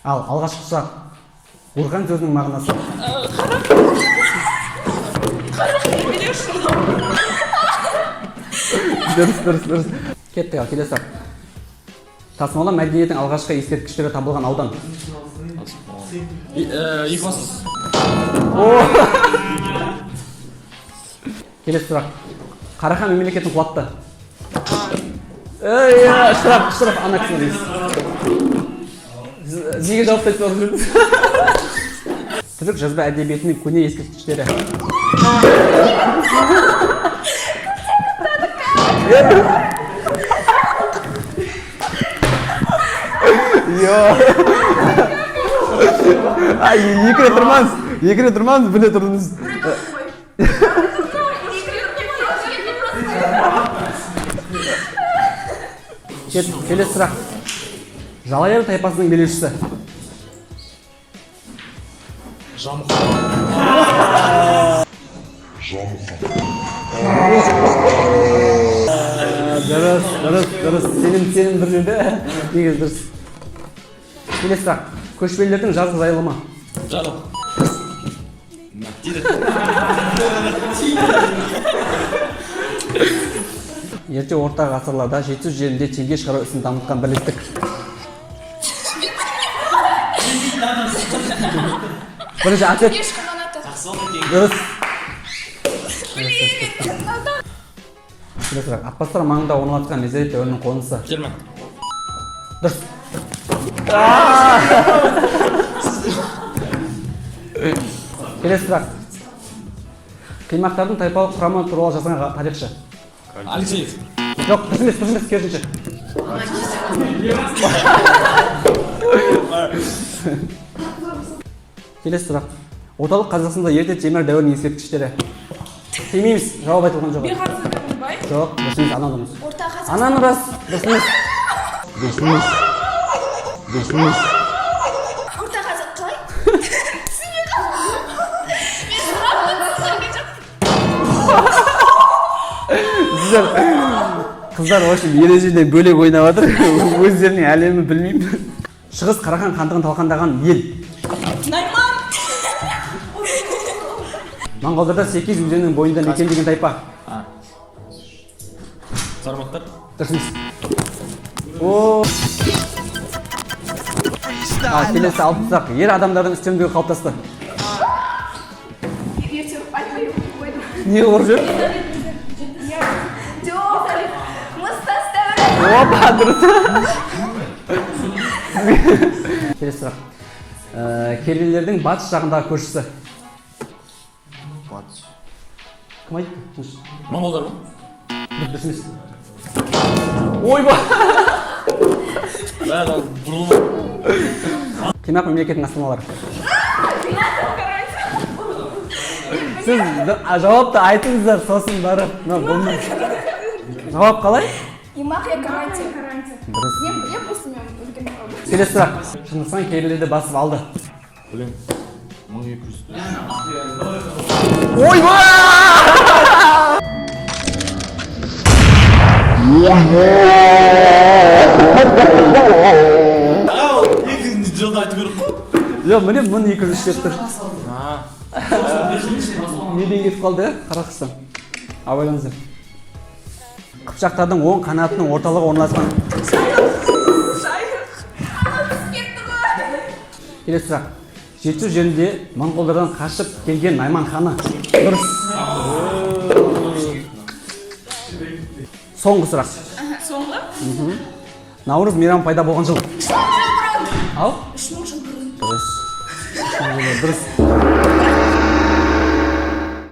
Ал алғашқы сұрақ. Урхан сөзінің мағынасы. Дұрыс. Кеттік, ал келесі сұрақ. Тасмала мәдениеттің алғашқы ескерткіштері табылған аудан. Екібастұз. Келесі сұрақ. Қарахан мемлекетін құлатты. Штраф, ана кісі дейсіз. Неге жауап айтып отырсыз? Түрік жазба әдебиетінің көне ескерткіштері. Екі рет тұрмаңыз, біле тұрдыңыз. Келесі сұрақ. Жалайыр тайпасының билеушісі. Жамұқан. Дұрыс. Сенім бір жерде. Негіз дұрыс. Келесі сұрақ. Көшпелілердің жазғы жайылымы. Жайлау. Ерте орта ғасырларда жетісу жерінде теңге шығару ісін дамытқан бірлестік. Бірінші ответ. Дұрыс. Келесі сұрақ. Атбасар маңында орналасқан мезорет дәуірінің қонысы. Термен. Дұрыс. Келесі сұрақ. Қимақтардың тайпалық құрамы туралы жазған тарихшы. Алексеев. Жоқ, дұрыс емес, керісінше. Келесі сұрақ. Орталық Қазақстанда ерте темір дәуірінің ескерткіштері. Тимейміз, жауап айтылған жоқ. Жоқ, дұрыс емес, ананы дұрыс. Ананы рас, дұрыс емес. Орта қазақ қалай? Қыздар, общем, ережеден бөлек ойнап жатыр. Өздерінің әлемі білмеймін. Шығыс Қарахан хандығын талқандаған ел. Найман! Моңғолдарда Секиз өзенінің бойында мекендеген тайпа. Сарматтар. Дұрыс емес. Келесі алтын сұрақ. Ер адамдардың үстемдігі қалыптасты. Не ұрып жүр? Опа, дұрыс. Келесі сұрақ. Керейлердің батыс жағындағы көршісі. Батыс. Кім айтты? Моңғолдар ма? Дұрыс емес. Ойба! Қимақ мемлекетінің астаналары. Сіз жауапты айтыңыздар, сосын барып. Жауап қалай? Имақия карантин. Дұрыс. Я просто мен үлкен қалды. Келесі сұрақ. Шыңғысхан керейлерді басып алды. Білем. 1200. Ойба! Екінші жылда айту керек қой. Жоқ, міне 1200 деп тұр. Неден кетіп қалды, Қарақстан. Абайлаңыздар. Қыпшақтардың оң қанатының орталығы орналасқан. Келесі сұрақ. Жетісу жерінде моңғолдардан қашып келген Найман ханы. Дұрыс. Соңғы сұрақ. Соңғы? Наурыз мейрамы пайда болған жыл. Ал? 3 мың жыл бұрын. Дұрыс.